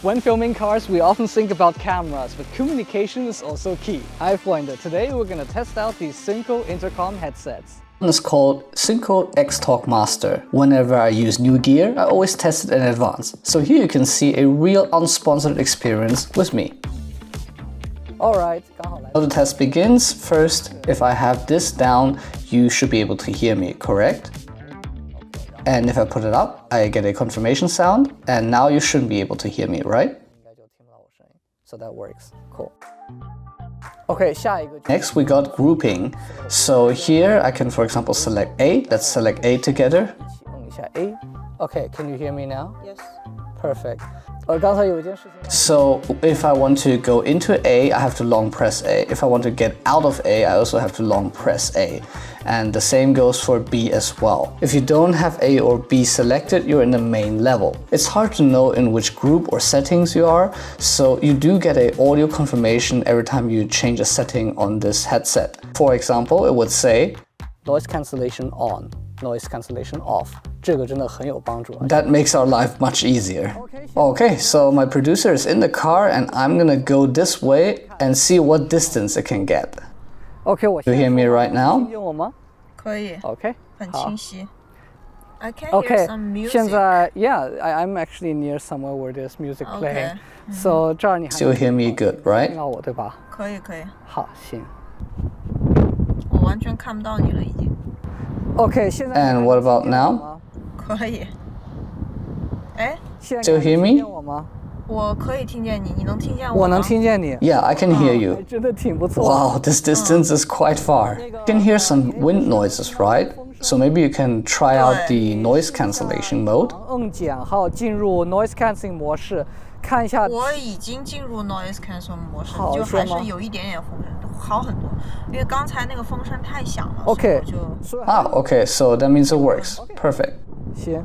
When filming cars, we often think about cameras, but communication is also key. Hi Freunde, today we're gonna test out these Synco intercom headsets. One is called Synco Xtalk Master. Whenever I use new gear, I always test it in advance. So here you can see a real unsponsored experience with me. Alright, So the test begins. First, if I have this down, you should be able to hear me, correct? And if I put it up, I get a confirmation sound, and now you shouldn't be able to hear me, right? So that works. Cool. Okay, next we got grouping. So here I can, for example, select A. Let's select A together. Okay, can you hear me now? Yes. Perfect. So if I want to go into A, I have to long press A. If I want to get out of A, I also have to long press A. And the same goes for B as well. If you don't have A or B selected, you're in the main level. It's hard to know in which group or settings you are, so you do get an audio confirmation every time you change a setting on this headset. For example, it would say noise cancellation on, noise cancellation off. That makes our life much easier. Okay, so my producer is in the car and I'm gonna go this way and see what distance it can get. Okay, you hear me right now? 可以 Okay. 很清晰 I can hear some music. Yeah, I'm actually near somewhere where there's music playing. Okay. So Still hear me good, right? 可以可以好，行。我完全看不到你了已经 Okay, 现在 And what about now? 可以 Still hear me? 我可以听见你，你能听见我吗？我能听见你。 Yeah, I can hear you. 真的挺不错。 Wow, this distance is quite far. You can hear some wind noises, right? So maybe you can try out the noise cancellation mode. 摁减号进入 noise cancelling 模式，看一下。我已经进入 noise cancel 模式，好就还是有一点点风声，好很多，因为刚才那个风声太响了。 Okay. 所以我就 Okay, so that means it works. Perfect. 行。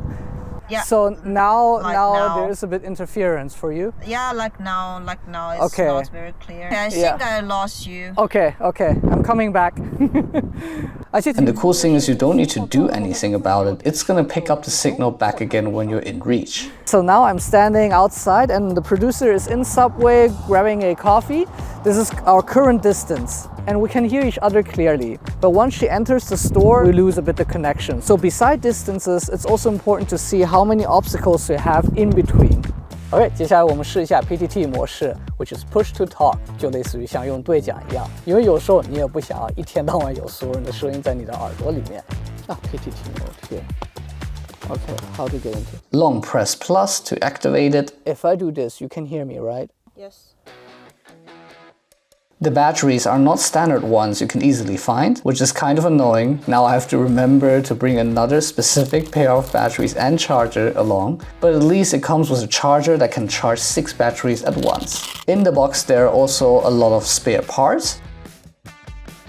Yeah. So now now. there is a bit interference for you. Yeah, like now it's Okay. not very clear. I think I lost you. Okay, I'm coming back. And the cool thing is you don't need to do anything about it. It's gonna pick up the signal back again when you're in reach. So now I'm standing outside and the producer is in Subway grabbing a coffee. This is our current distance and we can hear each other clearly. But once she enters the store, we lose a bit the connection. So beside distances, it's also important to see how many obstacles we have in between. OK， 接下来我们试一下 PTT 模式 ，which is push to talk， 就类似于像用对讲一样。因为有时候你也不想要一天到晚有所有人的声音在你的耳朵里面。啊 ，PTT mode here. Okay, how to get into it? Long press plus to activate it. If I do this, you can hear me, right? Yes. The batteries are not standard ones you can easily find, which is kind of annoying. Now I have to remember to bring another specific pair of batteries and charger along, but at least it comes with a charger that can charge 6 batteries at once. In the box there are also a lot of spare parts.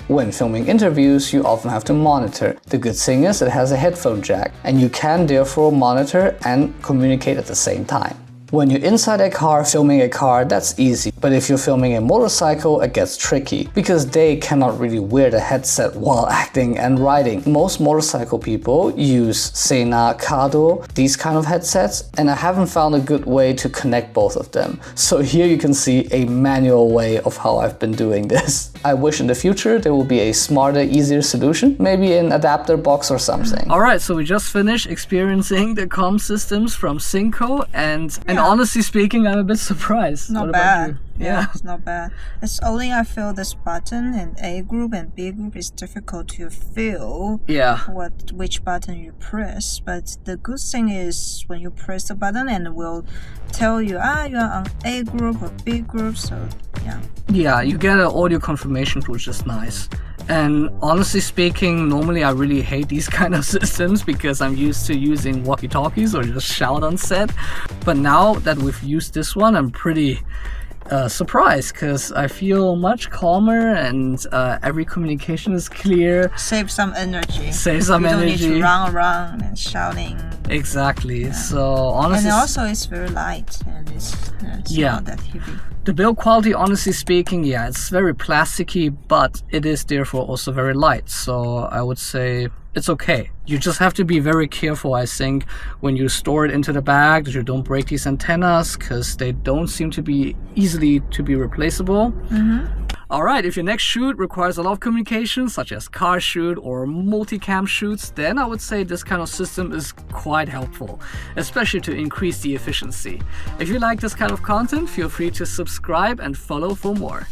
When filming interviews, you often have to monitor. The good thing is it has a headphone jack, and you can therefore monitor and communicate at the same time. When you're inside a car filming a car, that's easy. But if you're filming a motorcycle, it gets tricky because they cannot really wear the headset while acting and riding. Most motorcycle people use Sena, Kado, these kind of headsets, and I haven't found a good way to connect both of them. So here you can see a manual way of how I've been doing this. I wish in the future there will be a smarter, easier solution, maybe an adapter box or something. Alright, so we just finished experiencing the comm systems from Synco and honestly speaking, I'm a bit surprised. Not what bad. About you? Yeah, it's not bad. It's only I feel this button and A group and B group is difficult to feel. Yeah. Which button you press. But the good thing is when you press the button and it will tell you you're on A group or B group. So yeah. Yeah, you get an audio confirmation, which is nice. And honestly speaking, normally I really hate these kind of systems because I'm used to using walkie-talkies or just shout on set. But now that we've used this one, I'm pretty surprised because I feel much calmer and every communication is clear. Save some energy. Save some you energy. You don't need to run around and shouting. Exactly. Yeah. So honestly, and also it's very light and it's Yeah. not that heavy. The build quality, honestly speaking, yeah, it's very plasticky, but it is therefore also very light. So I would say it's okay. You just have to be very careful, I think, when you store it into the bag, that you don't break these antennas, because they don't seem to be easily to be replaceable. Alright, if your next shoot requires a lot of communication, such as car shoot or multicam shoots, then I would say this kind of system is quite helpful, especially to increase the efficiency. If you like this kind of content, feel free to subscribe and follow for more.